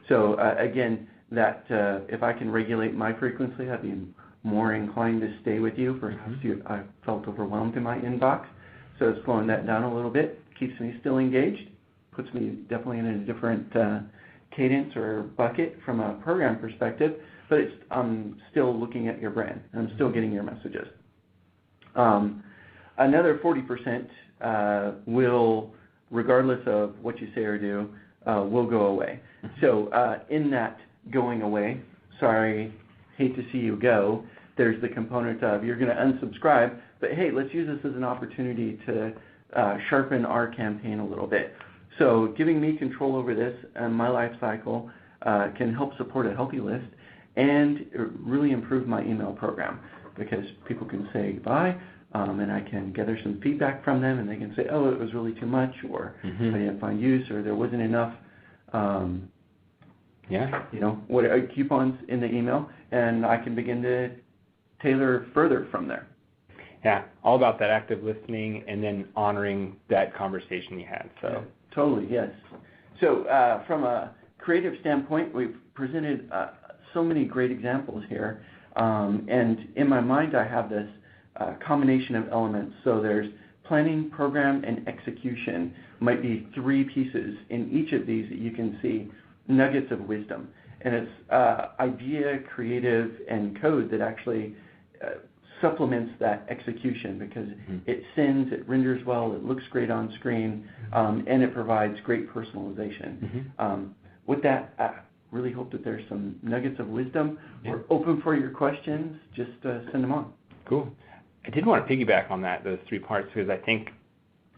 So again, that if I can regulate my frequency, I'd be more inclined to stay with you. Perhaps I felt overwhelmed in my inbox. So slowing that down a little bit keeps me still engaged, puts me definitely in a different cadence or bucket from a program perspective, but I'm still looking at your brand, and I'm still getting your messages. Another 40% will, regardless of what you say or do, will go away. So in that going away, sorry, hate to see you go, there's the component of you're going to unsubscribe, but hey, let's use this as an opportunity to sharpen our campaign a little bit. So giving me control over this and my life cycle can help support a healthy list and really improve my email program, because people can say goodbye, and I can gather some feedback from them, and they can say, oh, it was really too much, or I didn't find use, or there wasn't enough coupons in the email, and I can begin to tailor further from there. Yeah, all about that active listening and then honoring that conversation you had. So yeah, totally, yes. So from a creative standpoint, we've presented so many great examples here, and in my mind I have this combination of elements. So there's planning, program, and execution might be three pieces in each of these that you can see nuggets of wisdom. And it's idea, creative, and code that actually supplements that execution, because it sends, it renders well, it looks great on screen, and it provides great personalization. With that, I really hope that there's some nuggets of wisdom. We're open for your questions. Just send them on. Cool. I did want to piggyback on those three parts, because I think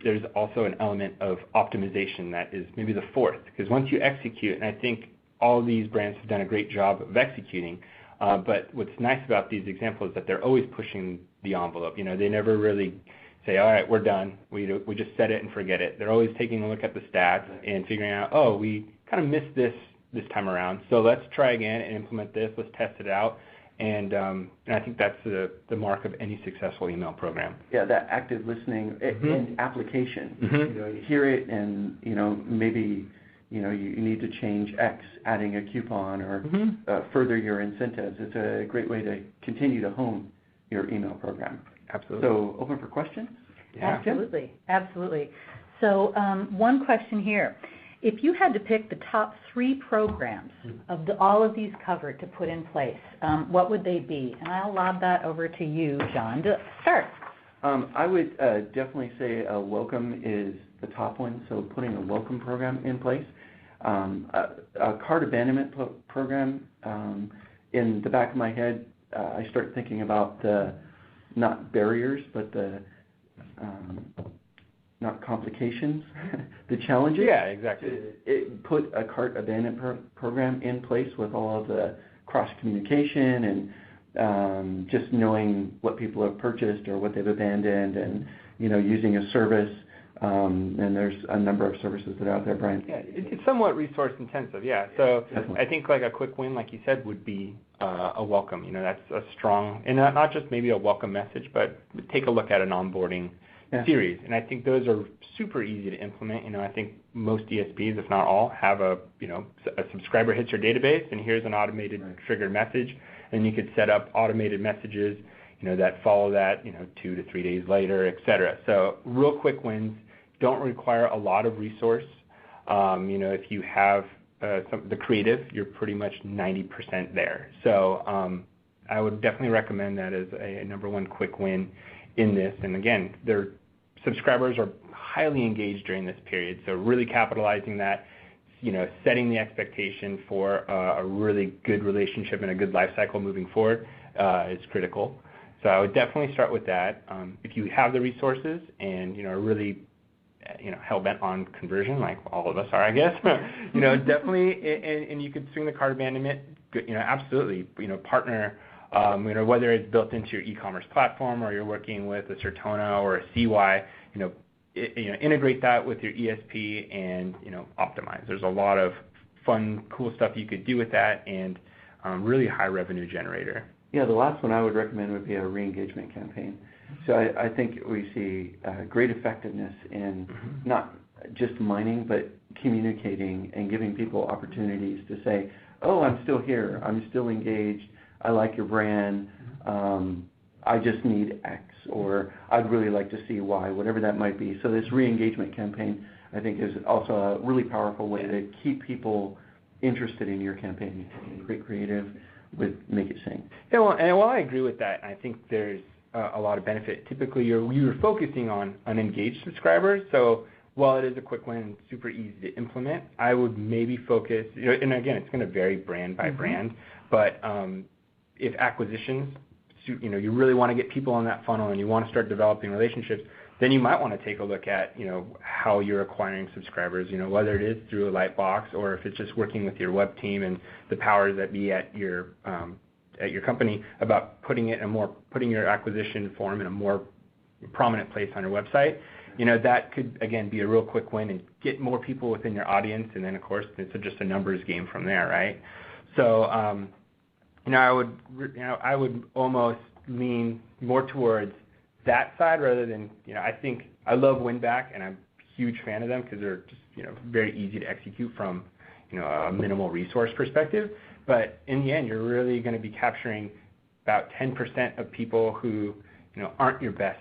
there's also an element of optimization that is maybe the fourth, because once you execute, and I think all of these brands have done a great job of executing, but what's nice about these examples is that they're always pushing the envelope. They never really say, all right, we're done. We just set it and forget it. They're always taking a look at the stats and figuring out, oh, we kind of missed this time around, so let's try again and implement this. Let's test it out. And I think that's the mark of any successful email program. Yeah, that active listening and application. You hear it, and maybe you need to change X, adding a coupon or further your incentives. It's a great way to continue to hone your email program. Absolutely. So open for questions? Yeah. Absolutely. So one question here. If you had to pick the top 3 programs of all of these covered to put in place, what would they be? And I'll lob that over to you, John, to start. I would definitely say welcome is the top one, so putting a welcome program in place. A cart abandonment program, in the back of my head, I start thinking about the, not barriers, but the not complications, the challenges. Yeah, exactly. Put a cart abandonment program in place with all of the cross-communication and just knowing what people have purchased or what they've abandoned, and using a service. And there's a number of services that are out there, Brian. Yeah, it's somewhat resource intensive, yeah. So definitely. I think like a quick win, like you said, would be a welcome. That's a strong, and not just maybe a welcome message, but take a look at an onboarding series. And I think those are super easy to implement. I think most DSPs, if not all, have a subscriber hits your database, and here's an automated triggered message, and you could set up automated messages, that follow that, 2 to 3 days later, et cetera. So real quick wins don't require a lot of resource. If you have the creative, you're pretty much 90% there. So I would definitely recommend that as a number one quick win in this. And again, their subscribers are highly engaged during this period, so really capitalizing that, setting the expectation for a really good relationship and a good life cycle moving forward is critical. So I would definitely start with that. If you have the resources and are really hell-bent on conversion, like all of us are, I guess, definitely, and you could swing the cart abandonment, absolutely, partner, whether it's built into your e-commerce platform or you're working with a Certona or a CY, integrate that with your ESP and, optimize. There's a lot of fun, cool stuff you could do with that, and really high revenue generator. Yeah, the last one I would recommend would be a re-engagement campaign. So I think we see great effectiveness in not just mining, but communicating and giving people opportunities to say, oh, I'm still here, I'm still engaged, I like your brand, I just need X, or I'd really like to see Y, whatever that might be. So this re-engagement campaign, I think, is also a really powerful way to keep people interested in your campaign. Great creative would make it sing. Yeah, well, and while I agree with that, I think there's a lot of benefit. Typically, you're focusing on unengaged subscribers, so while it is a quick win and super easy to implement, I would maybe focus, and again, it's going to vary brand by brand, but if acquisitions, you really want to get people on that funnel and you want to start developing relationships, then you might want to take a look at, how you're acquiring subscribers, whether it is through a Lightbox or if it's just working with your web team and the powers that be at your company about putting your acquisition form in a more prominent place on your website. That could, again, be a real quick win and get more people within your audience, and then, of course, it's just a numbers game from there, right? So, I would almost lean more towards that side rather than, I think I love WinBack, and I'm a huge fan of them because they're just, very easy to execute from, a minimal resource perspective. But in the end, you're really going to be capturing about 10% of people who, aren't your best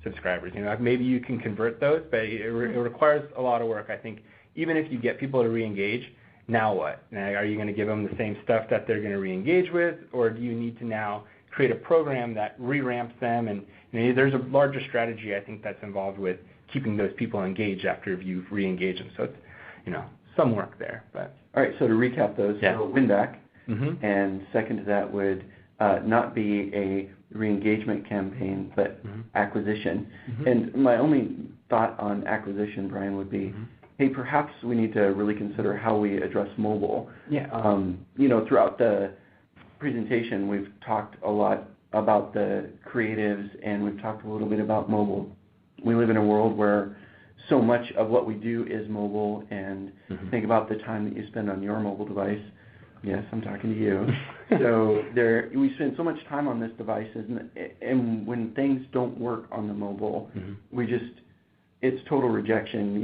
subscribers. Maybe you can convert those, but it requires a lot of work. I think even if you get people to re-engage, now what? Now, are you going to give them the same stuff that they're going to re-engage with, or do you need to now create a program that re-ramps them? And there's a larger strategy, I think, that's involved with keeping those people engaged after you've re-engaged them. So it's, some work there. But all right, so to recap those, so WinBack, and second to that would not be a re-engagement campaign, but acquisition. And my only thought on acquisition, Brian, would be, hey, perhaps we need to really consider how we address mobile. Yeah. Throughout the presentation, we've talked a lot about the creatives, and we've talked a little bit about mobile. We live in a world where so much of what we do is mobile, and think about the time that you spend on your mobile device. Yes, I'm talking to you. So we spend so much time on this device, and when things don't work on the mobile, it's total rejection.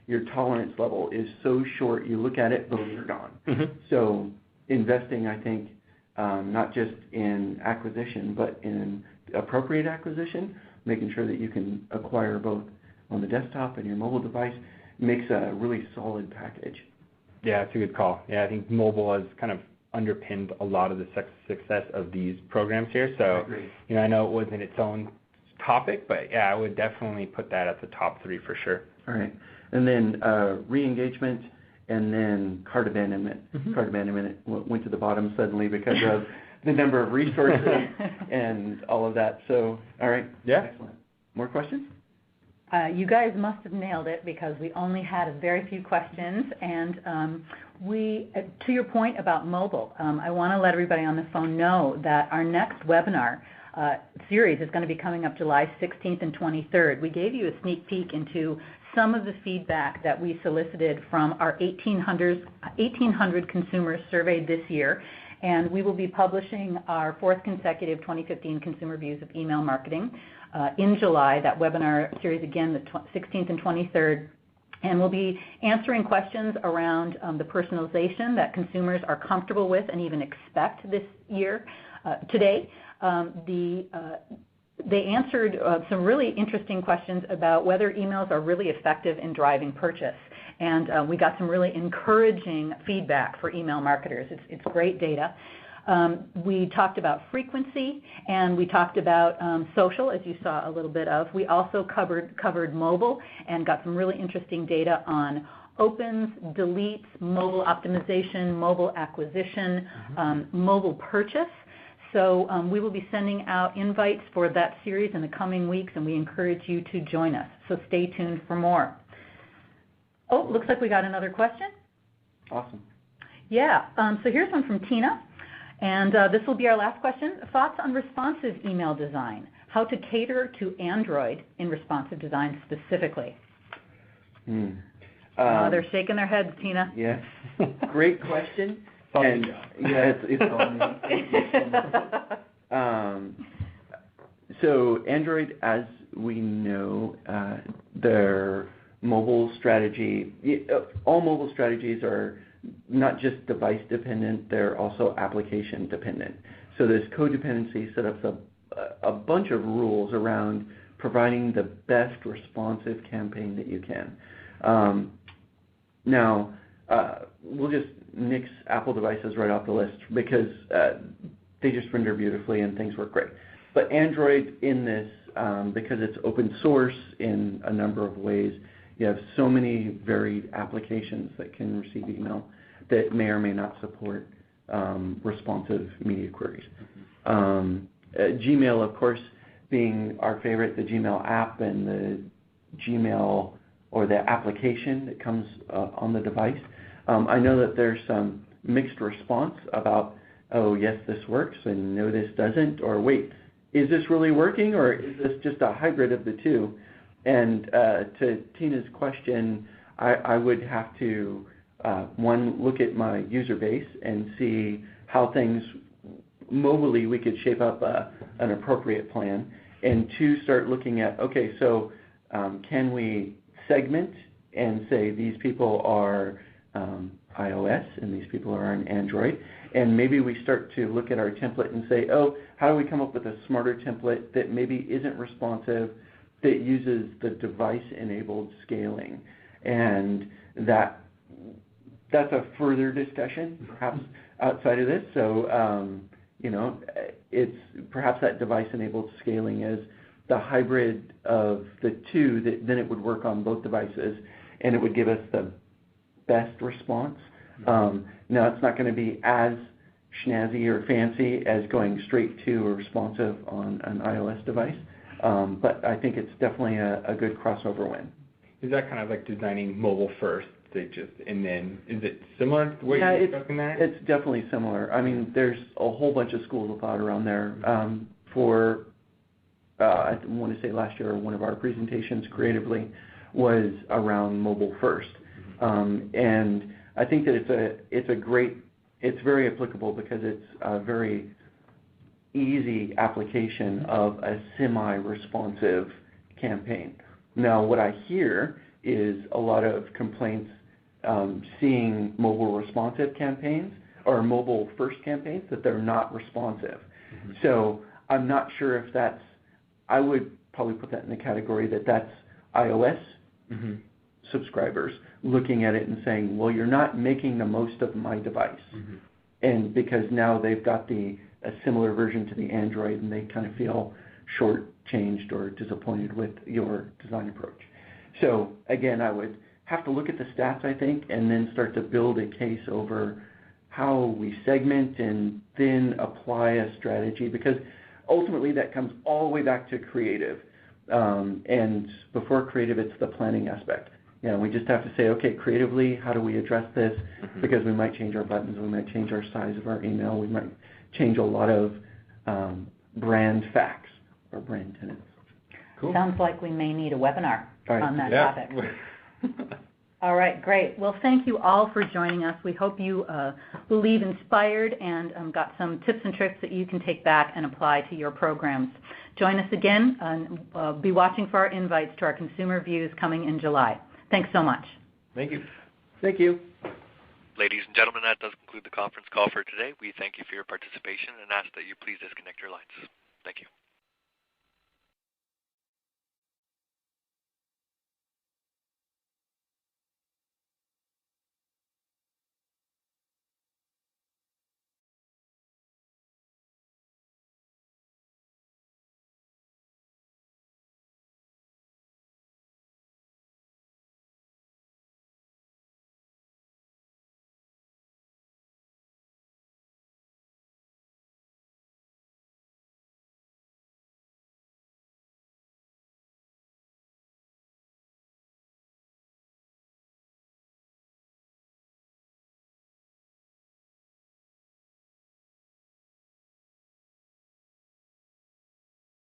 Your tolerance level is so short. You look at it, boom, you're gone. So investing, I think, not just in acquisition, but in appropriate acquisition, making sure that you can acquire both on the desktop and your mobile device, makes a really solid package. Yeah, it's a good call. Yeah, I think mobile has kind of underpinned a lot of the success of these programs here. So, I know it wasn't its own topic, but yeah, I would definitely put that at the top 3 for sure. All right. And then re-engagement, and then cart abandonment. Cart abandonment went to the bottom suddenly because of the number of resources and all of that. So, all right. Yeah. Excellent. More questions? You guys must have nailed it because we only had a very few questions, and to your point about mobile, I want to let everybody on the phone know that our next webinar series is going to be coming up July 16th and 23rd. We gave you a sneak peek into some of the feedback that we solicited from our 1,800 consumers surveyed this year, and we will be publishing our 4th consecutive 2015 Consumer Views of Email Marketing in July. That webinar series, again, the 16th and 23rd, and we'll be answering questions around the personalization that consumers are comfortable with and even expect this year. Today, they answered some really interesting questions about whether emails are really effective in driving purchase. And we got some really encouraging feedback for email marketers. It's great data. We talked about frequency, and we talked about social, as you saw a little bit of. We also covered mobile and got some really interesting data on opens, deletes, mobile optimization, mobile acquisition, mobile purchase. So we will be sending out invites for that series in the coming weeks, and we encourage you to join us. So stay tuned for more. Oh, looks like we got another question. Awesome. Yeah, so here's one from Tina, and this will be our last question. Thoughts on responsive email design? How to cater to Android in responsive design specifically? They're shaking their heads, Tina. Yes. Great question. And yeah, it's on me. Thank you so much. So Android, as we know, their mobile strategy, all mobile strategies are not just device dependent, they're also application dependent. So this codependency set up a bunch of rules around providing the best responsive campaign that you can. Now, we'll just nix Apple devices right off the list because they just render beautifully and things work great. But Android in this, because it's open source in a number of ways, you have so many varied applications that can receive email that may or may not support responsive media queries. Gmail, of course, being our favorite, the Gmail app and the Gmail or the application that comes on the device. I know that there's some mixed response about, oh, yes, this works, and no, this doesn't, or wait, is this really working, or is this just a hybrid of the two? And to Tina's question, I would have to, one, look at my user base and see how things mobilely we could shape up an appropriate plan, and two, start looking at, okay, so can we segment and say these people are iOS and these people are on Android, and maybe we start to look at our template and say, oh, how do we come up with a smarter template that maybe isn't responsive, that uses the device-enabled scaling, and that's a further discussion, perhaps outside of this. So, it's perhaps that device-enabled scaling is the hybrid of the two, that then it would work on both devices, and it would give us the best response. Now, it's not going to be as snazzy or fancy as going straight to a responsive on an iOS device, but I think it's definitely a good crossover win. Is that kind of like designing mobile first? And then is it similar to the way you're discussing that? It's definitely similar. I mean, there's a whole bunch of schools of thought around there. I want to say last year, one of our presentations creatively was around mobile first. And I think that it's very applicable because it's a very easy application of a semi-responsive campaign. Now, what I hear is a lot of complaints seeing mobile responsive campaigns or mobile first campaigns that they're not responsive. Mm-hmm. So I'm not sure if that's, I would probably put that in the category that's iOS subscribers looking at it and saying, well, you're not making the most of my device. Mm-hmm. And because now they've got a similar version to the Android, and they kind of feel shortchanged or disappointed with your design approach. So again, I would have to look at the stats, I think, and then start to build a case over how we segment and then apply a strategy, because ultimately that comes all the way back to creative. And before creative, it's the planning aspect. We just have to say, okay, creatively, how do we address this? Mm-hmm. Because we might change our buttons, we might change our size of our email, we might change a lot of brand facts or brand tenets. Cool. Sounds like we may need a webinar on that topic. All right, great. Well, thank you all for joining us. We hope you will leave inspired and got some tips and tricks that you can take back and apply to your programs. Join us again and be watching for our invites to our Consumer Views coming in July. Thanks so much. Thank you. Thank you. Ladies and gentlemen, that does conclude the conference call for today. We thank you for your participation and ask that you please disconnect your lines. Thank you.